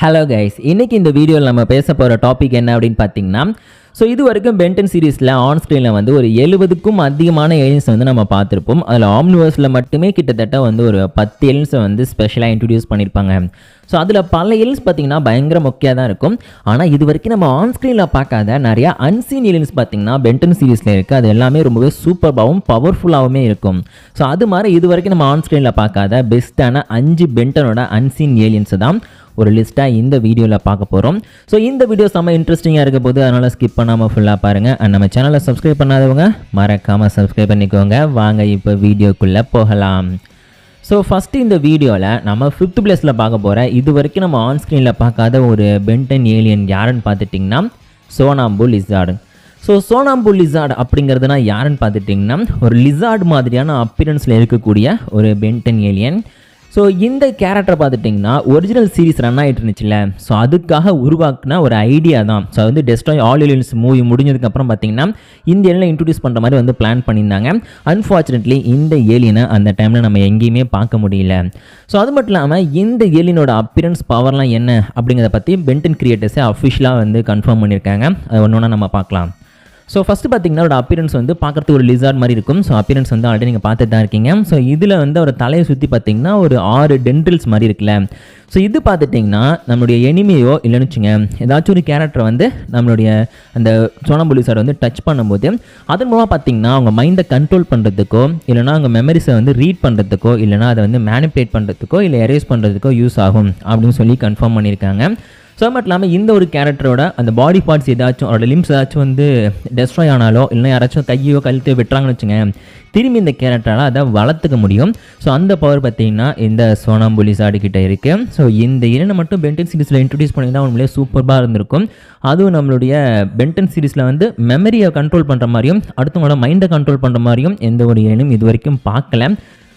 Hello guys, இன்றைக்கி இந்த வீடியோவில் நம்ம பேச போகிற டாபிக் என்ன அப்படின்னு பார்த்தீங்கன்னா, இது வரைக்கும் பென்டன் சீரீஸில் ஆன் ஸ்க்ரீனில் ஒரு 70க்கும் அதிகமான ஏலியன்ஸ் நம்ம பார்த்துருப்போம். அதில் ஆம்னிவர்ஸில் மட்டுமே கிட்டத்தட்ட ஒரு 10 ஏலியன்ஸை ஸ்பெஷலாக இன்ட்ரடியூஸ் பண்ணியிருப்பாங்க. அதில் பல ஏலியன்ஸ் பார்த்திங்கன்னா பயங்கர முக்கியம் தான் இருக்கும். ஆனால் இது வரைக்கும் நம்ம ஆன் ஸ்க்ரீனில் பார்க்காத நிறையா அன்சீன் ஏலியன்ஸ் பார்த்திங்கன்னா பென்டன் சீரீஸில் இருக்குது. அது எல்லாமே ரொம்பவே சூப்பர்பாகவும் பவர்ஃபுல்லாகவும் இருக்கும். அது மாதிரி இது வரைக்கும் நம்ம ஆன் ஸ்க்ரீனில் பார்க்காத பெஸ்ட்டான 5 பென்டனோட அன்சீன் ஏலியன்ஸை தான் ஒரு லிஸ்ட்டாக இந்த வீடியோவில் பார்க்க போகிறோம். இந்த வீடியோ செம்ம இன்ட்ரெஸ்டிங்காக இருக்க போது, அதனால் ஸ்கிப் பண்ணாமல் ஃபுல்லாக பாருங்கள். அண்ட் நம்ம சேனலை சப்ஸ்கிரைப் பண்ணாதவங்க மறக்காமல் சப்ஸ்கிரைப் பண்ணிக்கோங்க. வாங்க இப்போ வீடியோக்குள்ளே போகலாம். ஃபஸ்ட்டு இந்த வீடியோவில் நம்ம 5th பிளேஸில் பார்க்க போகிற இது வரைக்கும் நம்ம ஆன் ஸ்க்ரீனில் பார்க்காத ஒரு பென்டன் ஏலியன் யாருன்னு பார்த்துட்டிங்கன்னா சோனாம்பு லிசார்டு. சோனாம்பு லிசார்டு அப்படிங்கிறதுனா யாருன்னு பார்த்துட்டிங்கன்னா ஒரு லிசார்டு மாதிரியான அப்பியரன்ஸில் இருக்கக்கூடிய ஒரு பென்டன் ஏலியன். இந்த கேரக்டரை பார்த்துட்டிங்கன்னா ஒரிஜினல் சீரிஸ் ரன் ஆகிட்டு இருந்துச்சுல்ல, அதுக்காக உருவாக்குன ஒரு ஐடியா தான். டெஸ்ட்ராய் ஆல் ஏலியன்ஸ் மூவி முடிஞ்சதுக்கப்புறம் பார்த்திங்கன்னா இந்த ஏலியனை இன்ட்ரடியூஸ் பண்ணுற மாதிரி பிளான் பண்ணியிருந்தாங்க. அன்ஃபார்ச்சுனேட்லி இந்த ஏலியனை அந்த டைமில் நம்ம எங்கேயுமே பார்க்க முடியல. அது மட்டும் இல்லாமல் இந்த ஏலியனோட அப்பியரன்ஸ் பவர்லாம் என்ன அப்படிங்கிறத பற்றி பென்டன் கிரியேட்டர்ஸை அஃபிஷியலாக கன்ஃபார்ம் பண்ணியிருக்காங்க. அது ஒன்று ஒன்றா நம்ம பார்க்கலாம். ஃபஸ்ட்டு பார்த்திங்கன்னா ஒரு அப்பியரன்ஸ் பார்க்குறதுக்கு ஒரு லிசார்ட் மாதிரி இருக்கும். அப்பியரன்ஸ் ஆல்ரெடி நீங்கள் பார்த்துட்டு தான் இருக்கீங்க. இதில் ஒரு தலையை சுற்றி பார்த்திங்கன்னா ஒரு 6 டென்ட்ரில்ஸ் மாதிரி இருக்குல்ல. இது பார்த்துட்டிங்கன்னா நம்மளுடைய எனிமையோ இல்லைன்னு வச்சுங்க, ஏதாச்சும் ஒரு கேரக்டரை நம்மளுடைய அந்த சோனாம்பு லிசார்டு டச் பண்ணும்போது அதன் மூலமாக பார்த்திங்கன்னா அவங்க மைண்டை கண்ட்ரோல் பண்ணுறதுக்கோ இல்லைனா அவங்க மெமரிஸை ரீட் பண்ணுறதுக்கோ இல்லைனா அதை மேனிப்புலேட் பண்ணுறதுக்கோ இல்லை எரேஸ் பண்ணுறதுக்கோ யூஸ் ஆகும் அப்படின்னு சொல்லி கன்ஃபார்ம் பண்ணியிருக்காங்க. மட்டும் இல்லாமல் இந்த ஒரு கேரக்டரோட அந்த பாடி பார்ட்ஸ் ஏதாச்சும் அவரோட லிம்ஸ் ஏதாச்சும் டெஸ்ட்ராய் ஆனாலோ இல்லைனா யாராச்சும் கையோ கழுத்தையோ வெட்டுறாங்கன்னு வச்சுங்க, திரும்பி இந்த கேரக்டரால் அதை வளர்த்துக்க முடியும். அந்த பவர் பார்த்திங்கன்னா இந்த சோனாம்பு லிசார்டு கிட்ட இருக்குது. இந்த ஏலியனை மட்டும் பென்டன் சீரீஸில் இன்ட்ரடியூஸ் பண்ணி தான் உண்மையிலே சூப்பராக இருந்திருக்கும். அதுவும் நம்மளுடைய பென்டன் சீரீஸில் மெமரியை கண்ட்ரோல் பண்ணுற மாதிரியும் அடுத்தவங்களோட மைண்டை கண்ட்ரோல் பண்ணுற மாதிரியும் எந்த ஒரு ஏலியனும் இது வரைக்கும் பார்க்கல.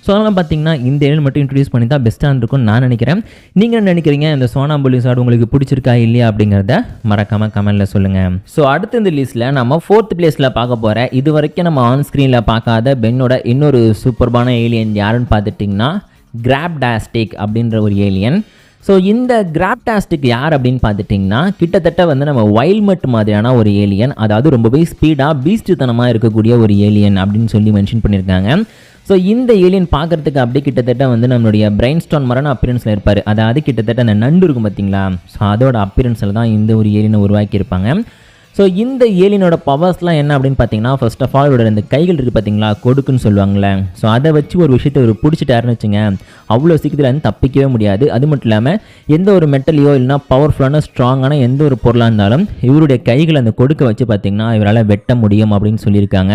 அதெல்லாம் பார்த்தீங்கன்னா இந்த ஏலியன் மட்டும் இன்ட்ரடியூஸ் பண்ணி தான் பெஸ்ட்டாக இருந்திருக்கும்னு நான் நினைக்கிறேன். நீங்கள் என்ன நினைக்கிறீங்க? இந்த சோனாம்பு லிசார்டு உங்களுக்கு பிடிச்சிருக்கா இல்லையா அப்படிங்கிறத மறக்காமல் கமெண்ட்டில் சொல்லுங்கள். அடுத்த இந்த லிஸ்ட்டில் நம்ம 4th பிளேஸில் பார்க்க போகிற இது வரைக்கும் நம்ம ஆன் ஸ்க்ரீனில் பார்க்காத பென்னோட இன்னொரு சூப்பர்பான ஏலியன் யாருன்னு பார்த்துட்டிங்கன்னா கிராப்டாஸ்டிக் அப்படின்ற ஒரு ஏலியன். இந்த கிராப்டாஸ்டிக் யார் அப்படின்னு பார்த்துட்டிங்கன்னா கிட்டத்தட்ட நம்ம வைல்ட்மட் மாதிரியான ஒரு ஏலியன், அதாவது ரொம்பவே ஸ்பீடாக பீஸ்ட்தனமாக இருக்கக்கூடிய ஒரு ஏலியன் அப்படின்னு சொல்லி மென்ஷன் பண்ணியிருக்காங்க. இந்த ஏலியன் பார்க்குறதுக்கு அப்படியே கிட்டத்தட்ட நம்மளுடைய பிரைன் ஸ்டார்ம் மரண அப்பியரன்ஸில் இருப்பார். அதாவது கிட்டத்தட்ட அந்த நண்டு இருக்கும் பார்த்தீங்களா, அதோட அப்பியரன்ஸில் தான் இந்த ஒரு ஏலியனை உருவாக்கியிருப்பாங்க. இந்த ஏலியனோட பவர்ஸ்லாம் என்ன அப்படின்னு பார்த்தீங்கன்னா, ஃபர்ஸ்ட் ஆஃப் ஆல் இந்த கைகள் இருக்குது பார்த்தீங்களா, கொடுக்குன்னு சொல்லுவாங்களே, அதை வச்சு ஒரு விஷயத்தை பிடிச்சிட்டாருன்னு வச்சுங்க, அவ்வளோ சீக்கிரத்தில் தப்பிக்கவே முடியாது. அது மட்டும் இல்லாமல் எந்த ஒரு மெட்டலையோ இல்லைனா பவர்ஃபுல்லான ஸ்ட்ராங்கான எந்த ஒரு பொருளாக இருந்தாலும் இவருடைய கைகளை அந்த கொடுக்க வச்சு பார்த்திங்கன்னா இவரால் வெட்ட முடியும் அப்படின்னு சொல்லியிருக்காங்க.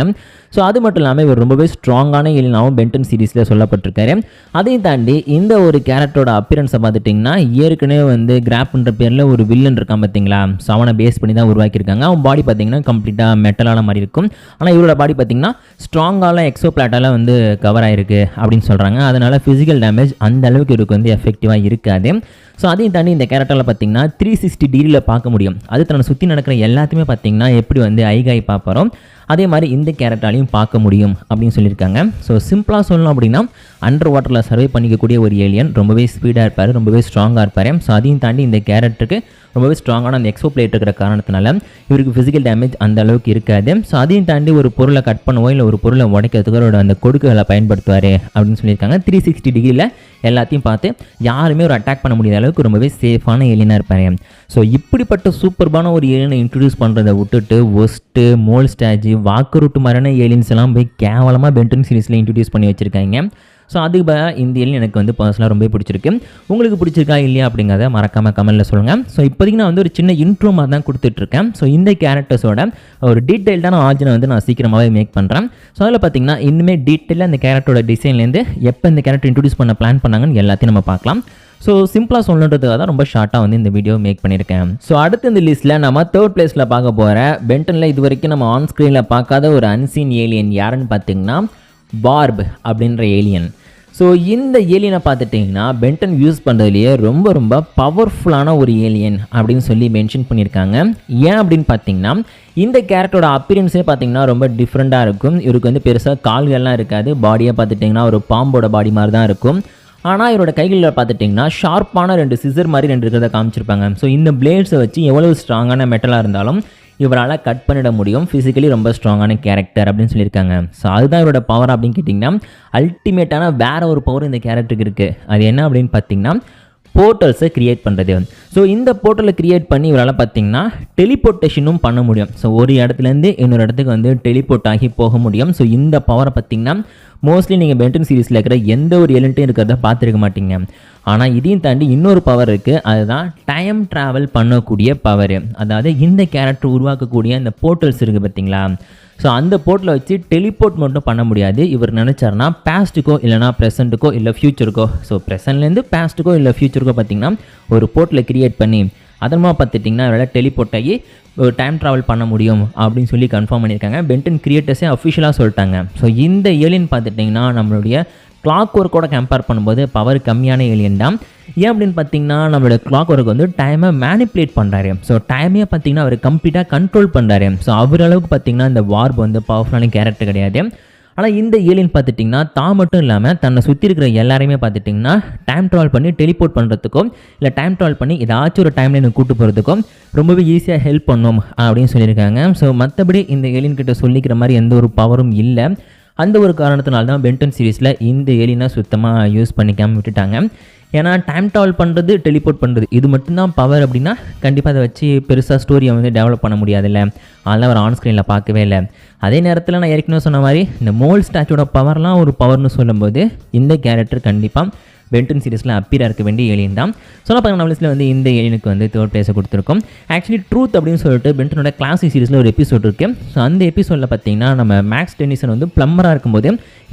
அது மட்டும் இல்லாமல் இவர் ரொம்பவே ஸ்ட்ராங்கான ஏலியனாகவும் பென்டன் சீரீஸில் சொல்லப்பட்டிருக்காரு. அதையும் தாண்டி இந்த ஒரு கேரக்டரோட அப்பியரன்ஸை பார்த்துட்டிங்கன்னா ஏற்கனவே கிராப்ன்ற பேரில் ஒரு வில்லன் இருக்கான் பார்த்தீங்களா, அவனை பேஸ் பண்ணி தான் உருவாக்கியிருக்காங்க. அவன் பாடி பார்த்திங்கன்னா கம்ப்ளீட்டாக மெட்டலான மாதிரி இருக்கும். ஆனால் இவரோட பாடி பார்த்திங்கன்னா ஸ்ட்ராங்கான எக்ஸோபிளாட்டால் கவர் ஆகிருக்கு அப்படின்னு சொல்கிறாங்க. அதனால் ஃபிசிக்கல் டேமேஜ் அந்த அளவுக்கு இவருக்கு எஃபெக்டிவாக இருக்காது. அதையும் தாண்டி இந்த கேரக்டரில் பார்த்திங்கன்னா 360 டிகிரியில் பார்க்க முடியும். அது தன்னை சுற்றி நடக்கிற எல்லாத்தையுமே பார்த்திங்கன்னா எப்படி ஐகாய் பார்ப்பாரோ அதே மாதிரி இந்த கேரக்டராலையும் பார்க்க முடியும் அப்படின்னு சொல்லியிருக்காங்க. சிம்பிளாக சொல்லணும் அப்படின்னா அண்டர் வாட்டரில் சர்வே பண்ணிக்கக்கூடிய ஒரு ஏலியன், ரொம்பவே ஸ்பீடாக இருப்பார், ரொம்பவே ஸ்ட்ராங்காக இருப்பார். அதையும் தாண்டி இந்த கேரக்டருக்கு ரொம்பவே ஸ்ட்ராங்கான அந்த எக்ஸோபிளேட் இருக்கிற காரணத்தினால இவருக்கு ஃபிசிக்கல் டேமேஜ் அந்த அளவுக்கு இருக்காது. அதையும் தாண்டி ஒரு பொருளை கட் பண்ணுவோ இல்லை ஒரு பொருளை உடைக்கிறதுக்கு அவரோட அந்த கொடுக்குகளை பயன்படுத்துவார் அப்படின்னு சொல்லியிருக்காங்க. 360 டிகிரியில் எல்லாத்தையும் பார்த்து யாருமே ஒரு அட்டாக் பண்ண முடியாத அளவுக்கு ரொம்பவே சேஃபான ஏலியனாக இருப்பார். இப்படிப்பட்ட சூப்பர்பான ஒரு ஏலியனை இன்ட்ரடியூஸ் பண்ணுறதை விட்டுட்டு ஒஸ்ட்டு, மோல் ஸ்டாஜி, வாக்குரூட்டு மாதிரியான ஏலியன்ஸ் எல்லாம் போய் கேவலமாக பென்டன் சீரீஸில் இன்ட்ரடியூஸ் பண்ணி வச்சுருக்காங்க. அதுக்கு இந்த ஏலியன் எனக்கு பர்சனலாக ரொம்ப பிடிச்சிருக்கு. உங்களுக்கு பிடிச்சிருக்கா இல்லையா அப்படிங்கிறத மறக்காமல் கமெண்ட்டில் சொல்லுங்கள். இப்போதைக்கு நான் ஒரு சின்ன இன்ட்ரோ மாதிரி தான் கொடுத்துட்ருக்கேன். இந்த கேரக்டர்ஸோட ஒரு டீட்டெயில்டான ஆர்ஜினை நான் சீக்கிரமாகவே மேக் பண்ணுறேன். அதில் பார்த்திங்கன்னா இன்னுமே டீட்டெயிலாக அந்த கேரக்டரோட டிசைன்லேருந்து எப்போ இந்த கேரக்டர் இன்ட்ரடியூஸ் பண்ண பிளான் பண்ணாங்கன்னு எல்லாத்தையும் நம்ம பார்க்கலாம். சிம்பிளாக சொல்லணுன்றதுக்காக தான் ரொம்ப ஷார்ட்டாக இந்த வீடியோ மேக் பண்ணியிருக்கேன். அடுத்த இந்த லிஸ்ட்டில் நம்ம 3rd பிளேஸில் பார்க்க போகிற பென்டனில் இது வரைக்கும் நம்ம ஆன் ஸ்க்ரீனில் பார்க்காத ஒரு அன்சீன் ஏலியன் யாருன்னு பார்த்திங்கன்னா பார்ப் அப்படின்ற ஏலியன். இந்த ஏலியனை பார்த்துட்டிங்கன்னா பென்டன் யூஸ் பண்ணுறதுலேயே ரொம்ப பவர்ஃபுல்லான ஒரு ஏலியன் அப்படின்னு சொல்லி மென்ஷன் பண்ணியிருக்காங்க. ஏன் அப்படின்னு பார்த்தீங்கன்னா இந்த கேரக்டரோட அப்பியரன்ஸே பார்த்திங்கன்னா ரொம்ப டிஃப்ரெண்ட்டாக இருக்கும். இவருக்கு பெருசாக கால்கள்லாம் இருக்காது, பாடியை பார்த்துட்டிங்கன்னா ஒரு பாம்போட பாடி மாதிரி தான் இருக்கும். ஆனால் இவரோட கைகளில் பார்த்துட்டிங்கன்னா ஷார்ப்பான 2 சிசர் மாதிரி 2 இருக்கிறத காமிச்சிருப்பாங்க. ஸோ இந்த பிளேட்ஸை வச்சு எவ்வளவு ஸ்ட்ராங்கான மெட்டலாக இருந்தாலும் இவரால் கட் பண்ணிட முடியும். ஃபிசிக்கலி ரொம்ப ஸ்ட்ராங்கான கேரக்டர் அப்படின்னு சொல்லியிருக்காங்க. ஸோ அதுதான் இவரோட பவர் அப்படின்னு கேட்டிங்கன்னா அல்டிமேட்டான வேறு ஒரு பவர் இந்த கேரக்டருக்கு இருக்குது. அது என்ன அப்படின்னு பார்த்தீங்கன்னா போர்ட்டல்ஸை க்ரியேட் பண்ணுறது. ஸோ இந்த போர்ட்டலை க்ரியேட் பண்ணி இவரால் பார்த்தீங்கன்னா டெலிபோர்ட்டேஷனும் பண்ண முடியும். ஸோ ஒரு இடத்துலேருந்து இன்னொரு இடத்துக்கு வந்து டெலிபோர்ட் ஆகி போக முடியும். ஸோ இந்த பவரை பார்த்தீங்கன்னா மோஸ்ட்லி நீங்கள் பென்டன் சீரிஸில் இருக்கிற எந்த ஒரு எலிமெண்ட்டும் இருக்கிறத பார்த்துருக்க மாட்டீங்க. ஆனால் இதையும் தாண்டி இன்னொரு பவர் இருக்குது, அதுதான் டைம் ட்ராவல் பண்ணக்கூடிய பவர். அதாவது இந்த கேரக்டர் உருவாக்கக்கூடிய இந்த போர்ட்டல்ஸ் இருக்குது பார்த்தீங்களா, ஸோ அந்த போர்ட்டில் வச்சு டெலிபோர்ட் மட்டும் பண்ண முடியாது. இவர் நினச்சார்னா பாஸ்ட்டுக்கோ இல்லைனா ப்ரெசென்ட்டுக்கோ இல்லை ஃப்யூச்சருக்கோ, ஸோ ப்ரெசென்ட்லேருந்து பாஸ்ட்டுக்கோ இல்லை ஃப்யூச்சருக்கோ பார்த்திங்கன்னா ஒரு போர்ட்டில் க்ரியேட் பண்ணி அதனமாக பார்த்துட்டிங்கன்னா அவரால் டெலிபோர்ட் ஆகி ஒரு டைம் ட்ராவல் பண்ண முடியும் அப்படின்னு சொல்லி கன்ஃபார்ம் பண்ணியிருக்காங்க. பென்டன் கிரியேட்டர்ஸே அஃபிஷியலாக சொல்லிட்டாங்க. ஸோ இந்த ஏலியன் பார்த்துட்டிங்கன்னா நம்மளுடைய கிளாக் ஒர்க்கோட கம்பேர் பண்ணும்போது பவர் கம்மியான ஏலியன் தான். ஏன் அப்படின்னு பார்த்தீங்கன்னா நம்மளோட கிளாக் ஒர்க் வந்து டைமை மேனிப்புலேட் பண்ணுறாரு. ஸோ டைமே பார்த்தீங்கன்னா அவர் கம்ப்ளீட்டாக கண்ட்ரோல் பண்ணுறாரு. ஸோ அவர் அளவுக்கு பார்த்தீங்கன்னா இந்த வார்ப் வந்து பவர்ஃபுல்லான கேரக்டர் கிடையாது. ஆனால் இந்த ஏலியன் பார்த்துட்டிங்கன்னா தான் மட்டும் இல்லாமல் தன்னை சுற்றி இருக்கிற எல்லாரையுமே பார்த்துட்டிங்கன்னா டைம் ட்ராவல் பண்ணி டெலிபோர்ட் பண்ணுறதுக்கும் இல்லை டைம் ட்ராவல் பண்ணி ஏதாச்சும் ஒரு டைமில் எனக்கு கூட்டு போகிறதுக்கும் ரொம்பவே ஈஸியாக ஹெல்ப் பண்ணும் அப்படின்னு சொல்லியிருக்காங்க. ஸோ மற்றபடி இந்த ஏலியன் கிட்ட சொல்லிக்கிற மாதிரி எந்த ஒரு பவரும் இல்லை. அந்த ஒரு காரணத்தினால தான் பென்டன் சீரீஸில் இந்த ஏலியனை சுத்தமாக யூஸ் பண்ணிக்காமல் விட்டுட்டாங்க. ஏன்னா டைம் ட்ராவல் பண்ணுறது டெலிபோர்ட் பண்ணுறது இது மட்டும்தான் பவர் அப்படின்னா கண்டிப்பாக அதை வச்சு பெருசாக ஸ்டோரியை வந்து டெவலப் பண்ண முடியாதுல்ல. அதெல்லாம் அவர் ஆன் ஸ்க்ரீனில் பார்க்கவே இல்லை. அதே நேரத்தில் நான் ஏற்கனவே சொன்ன மாதிரி இந்த மோல் ஸ்டாச்சோட பவர்லாம் ஒரு பவர்னு சொல்லும்போது இந்த கேரக்டர் கண்டிப்பாக பென்டன் சீரிஸில் அப்பீராக இருக்க வேண்டிய ஏலியன் தான். சொன்னால் பாருங்கள் நம்ம லிஸ்ட்டில் வந்து இந்த ஏலியனுக்கு வந்து 3rd பிளேஸை கொடுத்துருக்கோம். ஆக்சுவலி ட்ரூத் அப்படின்னு சொல்லிட்டு பென்டனோட கிளாசிக் சீரிஸில் ஒரு எபிசோட் இருக்குது. ஸோ அந்த எபிசோடில் பார்த்தீங்கன்னா நம்ம மேக்ஸ் டென்னிசன் வந்து ப்ளம்பராக இருக்கும்போது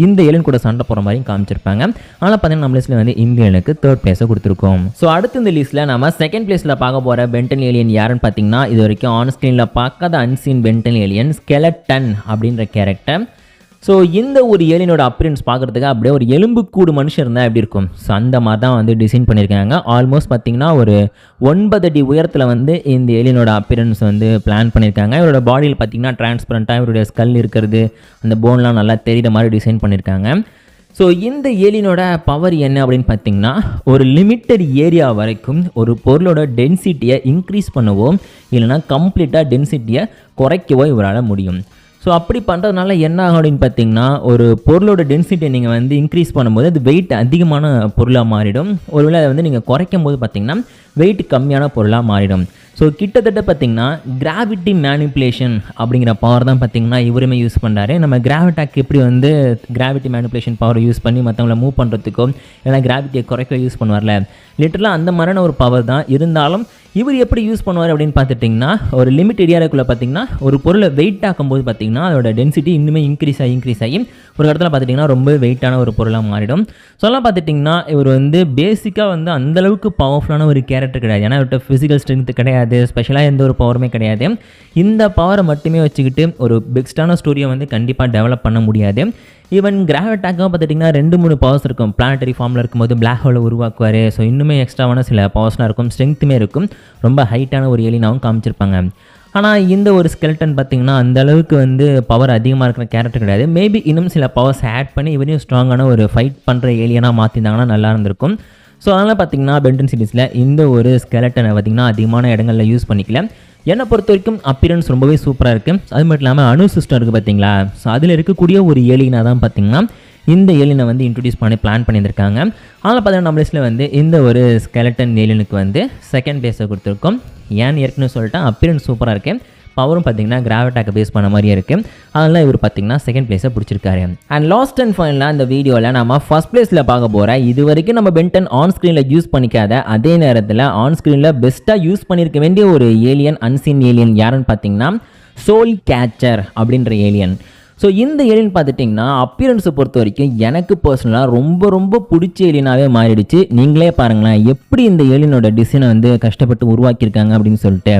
இந்த ஏலியன் கூட சண்டை போகிற மாதிரியும் காமிச்சிருப்பாங்க. ஆனால் பார்த்தீங்கன்னா நம்ம லிஸ்ட்டில் வந்து இந்த ஏலியனுக்கு 3rd பிளேஸை கொடுத்துருக்கோம். ஸோ அடுத்து இந்த லிஸ்ட்டில் நம்ம 2nd பிளேஸில் பார்க்க போகிற பென்டன் ஏலியன் யாருன்னு பார்த்தீங்கன்னா இது வரைக்கும் ஆன் ஸ்க்ரீனில் பார்க்காத அன்சீன் பென்டன் ஏலியன் ஸ்கெலட்டன் அப்படின்ற கேரக்டர். ஸோ இந்த ஒரு ஏலியனோட அப்பியரன்ஸ் பார்க்குறதுக்கு அப்படியே ஒரு எலும்புக்கூடு மனுஷன் இருந்தால் எப்படி இருக்கும், ஸோ அந்த மாதிரி தான் வந்து டிசைன் பண்ணியிருக்காங்க. ஆல்மோஸ்ட் பார்த்திங்கன்னா ஒரு 9 அடி உயரத்தில் வந்து இந்த ஏலியனோட அப்பியரன்ஸ் வந்து பிளான் பண்ணியிருக்காங்க. இவரோட பாடியில் பார்த்திங்கன்னா டிரான்ஸ்பரண்ட்டாக இவருடைய ஸ்கல் இருக்கிறது, அந்த போன்லாம் நல்லா தெரிகிற மாதிரி டிசைன் பண்ணியிருக்காங்க. ஸோ இந்த ஏலியனோட பவர் என்ன அப்படின்னு பார்த்திங்கன்னா ஒரு லிமிட்டட் ஏரியா வரைக்கும் ஒரு பொருளோட டென்சிட்டியை இன்க்ரீஸ் பண்ணவோ இல்லைனா கம்ப்ளீட்டாக டென்சிட்டியை குறைக்கவோ இவரால் முடியும். ஸோ அப்படி பண்ணுறதுனால என்ன ஆகும் அப்படின்னு பார்த்தீங்கன்னா ஒரு பொருளோட டென்சிட்டியை நீங்கள் வந்து இன்க்ரீஸ் பண்ணும்போது அது வெயிட் அதிகமான பொருளாக மாறிடும். ஒருவேளை அதை வந்து நீங்கள் குறைக்கும் போது பார்த்தீங்கன்னா வெயிட் கம்மியான பொருளாக மாறிடும். ஸோ கிட்டத்தட்ட பார்த்திங்கன்னா கிராவிட்டி மேனிப்புலேஷன் அப்படிங்கிற பவர் தான் பார்த்திங்கன்னா இவருமே யூஸ் பண்ணுறாரு. நம்ம கிராவிட்டாக்கு எப்படி வந்து கிராவிட்டி மேனிப்புலேஷன் பவரை யூஸ் பண்ணி மற்றவங்கள மூவ் பண்ணுறதுக்கோ இல்லைனா கிராவிட்டியை குறைக்க யூஸ் பண்ணுவார்ல, லிட்டரலாக அந்த மாதிரியான ஒரு பவர் தான். இருந்தாலும் இவர் எப்படி யூஸ் பண்ணுவார் அப்படின்னு பார்த்துட்டிங்கன்னா ஒரு லிமிட் ஏரியாவுக்குள்ளே பார்த்திங்கன்னா ஒரு பொருளை வெயிட் ஆக்கும்போது பார்த்திங்கன்னா அதோட டென்சிட்டி இன்னுமே இன்க்ரீஸ் ஆகி ஒரு இடத்துல பார்த்துட்டிங்கன்னா ரொம்ப வெயிட்டான ஒரு பொருளாக மாறிடும். சொல்லலாம் பார்த்துட்டிங்கன்னா இவர் வந்து பேசிக்காக வந்து அந்தளவுக்கு பவர்ஃபுல்லான ஒரு கேரக்டர் கிடையாது. ஏன்னா இவர்கிட்ட ஃபிசிக்கல் ஸ்ட்ரென்த் கிடையாது, ஸ்பெஷலாக எந்த ஒரு பவருமே கிடையாது. இந்த பவரை மட்டுமே வச்சுக்கிட்டு ஒரு பெஸ்ட்டான ஸ்டோரியை வந்து கண்டிப்பாக டெவலப் பண்ண முடியாது. ஈவன் கிராவிட்டாக்காக பார்த்துட்டிங்கன்னா 2-3 பவர்ஸ் இருக்கும். பிளானட்டரி ஃபார்மில் இருக்கும்போது பிளாக் ஹோலை உருவாக்குவார். ஸோ இன்னுமே எக்ஸ்ட்ராவான சில பவர்ஸ்லாம் இருக்கும், ஸ்ட்ரென்த்துமே இருக்கும். ரொம்ப ஹைட்டான ஒரு ஏலியனாகவும் காமிச்சிருப்பாங்க. ஆனால் இந்த ஒரு ஸ்கெல்டன் பார்த்திங்கன்னா அந்தளவுக்கு வந்து பவர் அதிகமாக இருக்கிற கேரக்டர் கிடையாது. மேபி இன்னும் சில பவர்ஸ் ஆட் பண்ணி இவரையும் ஸ்ட்ராங்கான ஒரு ஃபைட் பண்ணுற ஏலியனாக மாற்றிருந்தாங்கன்னா நல்லா இருந்திருக்கும். ஸோ அதனால் பார்த்திங்கன்னா பென்டன் சீரிஸில் இந்த ஒரு ஸ்கெலட்டனை பார்த்திங்கன்னா அதிகமான இடங்களில் யூஸ் பண்ணிக்கல. என்னை பொறுத்த வரைக்கும் அப்பியரன்ஸ் ரொம்பவே சூப்பராக இருக்குது. அது மட்டும் இல்லாமல் அணு சிஸ்டம் இருக்குது பார்த்திங்களா, ஸோ அதில் இருக்கக்கூடிய ஒரு ஏலியனாக தான் பார்த்திங்கன்னா இந்த ஏலியனை வந்து இன்ட்ரடியூஸ் பண்ணி பிளான் பண்ணியிருக்காங்க. அதனால் பார்த்தீங்கன்னா நம்ம லிஸ்ட்டில் வந்து இந்த ஒரு ஸ்கெலட்டன் ஏலியனுக்கு வந்து 2nd பிளேஸை கொடுத்துருக்கோம். ஏன்னு ஏற்கனவே சொல்லிட்டேன், அப்பியரன்ஸ் சூப்பராக இருக்குது, பவரும் பார்த்திங்கன்னா கிராவிட்டாக்கை பேஸ் பண்ண மாதிரியே இருக்குது. அதனால் இவர் பார்த்திங்கன்னா 2nd பிளேஸை பிடிச்சிருக்காரு. அண்ட் லாஸ்ட் அண்ட் ஃபைனலாக இந்த வீடியோவில் நம்ம ஃபர்ஸ்ட் பிளேஸில் பார்க்க போகிறேன். இது வரைக்கும் நம்ம பென்டன் ஆன் ஸ்க்ரீனில் யூஸ் பண்ணிக்காத அதே நேரத்தில் ஆன் ஸ்க்ரீனில் பெஸ்ட்டாக யூஸ் பண்ணியிருக்க வேண்டிய ஒரு ஏலியன், அன்சீன் ஏலியன் யாருன்னு பார்த்திங்கன்னா சோல் கேச்சர் அப்படின்ற ஏலியன். ஸோ இந்த ஏலியன் பார்த்துட்டிங்கன்னா அப்பியரன்ஸை பொறுத்த வரைக்கும் எனக்கு பர்சனலாக ரொம்ப பிடிச்ச ஏலியனாகவே மாறிடுச்சு. நீங்களே பாருங்களேன் எப்படி இந்த ஏலியனோட டிசைனை வந்து கஷ்டப்பட்டு உருவாக்கியிருக்காங்க அப்படின்னு சொல்லிட்டு.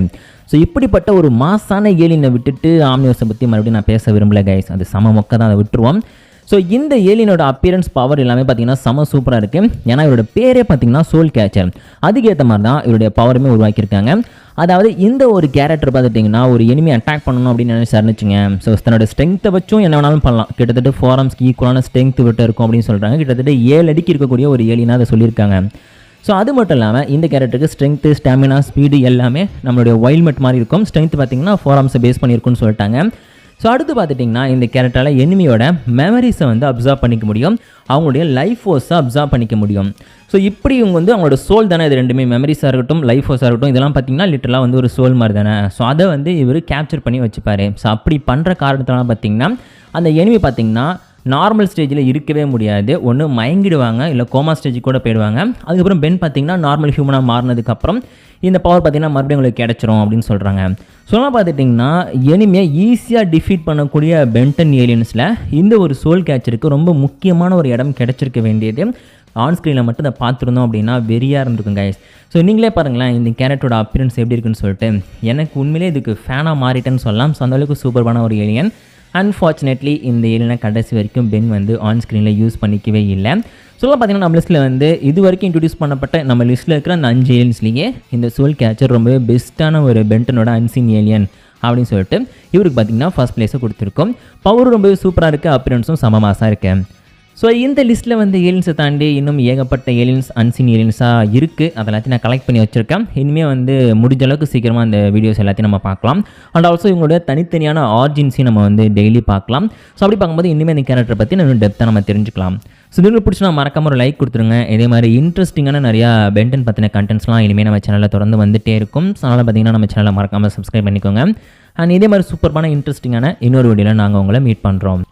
ஸோ இப்படிப்பட்ட ஒரு மாசான ஏலியனை விட்டுட்டு ஆம்னிவர்ஸை பற்றி மறுபடியும் நான் பேச விரும்பல கைஸ், அது சம மொக்க தான், அதை விட்டுருவோம். ஸோ இந்த ஏலியனோட அப்பியரன்ஸ் பவர் எல்லாமே பார்த்திங்கன்னா செம சூப்பராக இருக்குது. ஏன்னா இவரோட பேரே பார்த்திங்கன்னா சோல் கேச்சர், அதுக்கேற்ற மாதிரி தான் இவருடைய பவருமே உருவாக்கியிருக்காங்க. அதாவது இந்த ஒரு கேரக்டர் பார்த்துட்டிங்கன்னா ஒரு எனிமி அட்டாக் பண்ணணும் அப்படின்னு நினைச்சாருன்னு வச்சுங்க. ஸோ தன்னோட ஸ்ட்ரென்த்தை வச்சும் என்ன வேணாலும் பண்ணலாம். கிட்டத்தட்ட 4 ஆர்ம்ஸ்க்கு ஈக்குவலான ஸ்ட்ரென்த் விட்டு இருக்கும் அப்படின்னு சொல்கிறாங்க. கிட்டத்தட்ட 7 அடிக்கு இருக்கக்கூடிய ஒரு ஏலியனாக அதை சொல்லியிருக்காங்க. ஸோ அது மட்டும் இல்லாமல் இந்த கேரக்டருக்கு ஸ்ட்ரென்த்து, ஸ்டாமினா, ஸ்பீடு எல்லாமே நம்மளுடைய வைல்மெட் மாதிரி இருக்கும். ஸ்ட்ரென்த் பார்த்திங்கன்னா 4 ஆர்ம்ஸை பேஸ் பண்ணியிருக்குன்னு சொல்லிட்டாங்க. ஸோ அடுத்து பார்த்துட்டிங்கன்னா இந்த கேரக்டரால் எனிமியோட மெமரிஸை வந்து அப்சர்வ் பண்ணிக்க முடியும், அவங்களுடைய லைஃப் ஃபோர்ஸை அப்சர்வ் பண்ணிக்க முடியும். ஸோ இப்படி இவங்க வந்து அவங்களோட சோல் தானே, இது ரெண்டுமே மெமரிஸாக இருக்கட்டும், லைஃப் ஃபோர்ஸாக இருக்கட்டும், இதெல்லாம் பார்த்திங்கன்னா லிட்டரலாக வந்து ஒரு சோல் மாதிரி தானே. ஸோ அதை வந்து இவர் கேப்சர் பண்ணி வச்சுப்பார். ஸோ அப்படி பண்ணுற காரணத்தினால பார்த்திங்கன்னா அந்த எனிமி பார்த்திங்கன்னா நார்மல் ஸ்டேஜில் இருக்கவே முடியாது. ஒன்று மயங்கிடுவாங்க, இல்லை கோமா ஸ்டேஜுக்கு கூட போயிடுவாங்க. அதுக்கப்புறம் பென் பார்த்திங்கன்னா நார்மல் ஹியூமனாக மாறினதுக்கப்புறம் இந்த பவர் பார்த்திங்கன்னா மறுபடியும் உங்களுக்கு கிடச்சிரும் அப்படின்னு சொல்கிறாங்க. சொல்லலாம் பார்த்துட்டிங்கன்னா எனிமையை ஈஸியாக டிஃபீட் பண்ணக்கூடிய பென்டன் ஏலியன்ஸில் இந்த ஒரு சோல் கேட்சருக்கு ரொம்ப முக்கியமான ஒரு இடம் கிடச்சிருக்க வேண்டியது. ஆன் ஸ்க்ரீனில் மட்டும் அதை பார்த்துருந்தோம் அப்படின்னா வெறியாக இருந்திருக்கும் கைஸ். ஸோ நீங்களே பாருங்களேன் இந்த கேரக்டரோட அப்பியரன்ஸ் எப்படி இருக்குன்னு சொல்லிட்டு. எனக்கு உண்மையிலே இதுக்கு ஃபேனாக மாறிட்டேன்னு சொல்லலாம். ஸோ அந்தளவுக்கு சூப்பரான ஒரு ஏலியன். அன்ஃபார்ச்சுனேட்லி இந்த ஏலியனை கடைசி வரைக்கும் பென் வந்து ஆன் ஸ்க்ரீனில் யூஸ் பண்ணிக்கவே இல்லை. சொல்ல பார்த்தீங்கன்னா நம்ம லிஸ்ட்டில் வந்து இது வரைக்கும் இன்ட்ரடியூஸ் பண்ணப்பட்ட நம்ம லிஸ்ட்டில் இருக்கிற அந்த 5 ஏலியன்ஸ்லேயே இந்த சோல் கேச்சர் ரொம்பவே பெஸ்ட்டான ஒரு பென்டனோட அன்சீன் ஏலியன் அப்படின்னு சொல்லிட்டு இவருக்கு பார்த்திங்கன்னா ஃபர்ஸ்ட் பிளேஸை கொடுத்துருக்கோம். பவர் ரொம்பவே சூப்பராக இருக்குது, அப்பியரன்ஸும் செம மாசாக இருக்குது. ஸோ இந்த லிஸ்ட்டில் வந்து ஏலியன்ஸை தாண்டி இன்னும் ஏகப்பட்ட ஏலியன்ஸ் அன்சீன் ஏலியன்ஸாக இருக்குது. அதெல்லாத்தையும் நான் கலெக்ட் பண்ணி வச்சுருக்கேன். இனிமேல் வந்து முடிஞ்ச அளவுக்கு சீக்கிரமாக அந்த வீடியோஸ் எல்லாத்தையும் நம்ம பார்க்கலாம். அண்ட் ஆல்சோ இவங்களோட தனித்தனியான ஆர்ஜின்ஸையும் நம்ம வந்து டெய்லி பார்க்கலாம். ஸோ அப்படி பார்க்கும்போது இனிமேல் இந்த கேரக்டரை பற்றி இன்னும் டெப்த்தாக நம்ம தெரிஞ்சுக்கலாம். ஸோ உங்களுக்கு பிடிச்சினா மறக்காம ஒரு லைக் கொடுத்துருங்க. இதே மாதிரி இன்ட்ரெஸ்டிங்கான நிறையா பென்டன் பற்றின கண்டென்ட்ஸ்லாம் இனிமேல் நம்ம சேனலில் தொடர்ந்து வந்துகிட்டே இருக்கும். ஸோ அதனால் பார்த்தீங்கன்னா நம்ம சேனலை மறக்காமல் சப்ஸ்கிரைப் பண்ணிக்கோங்க. அண்ட் இதே மாதிரி சூப்பரான இன்ட்ரெஸ்டிங்கான இன்னொரு வீடியோவில் நாங்கள் உங்களை மீட் பண்ணுறோம்.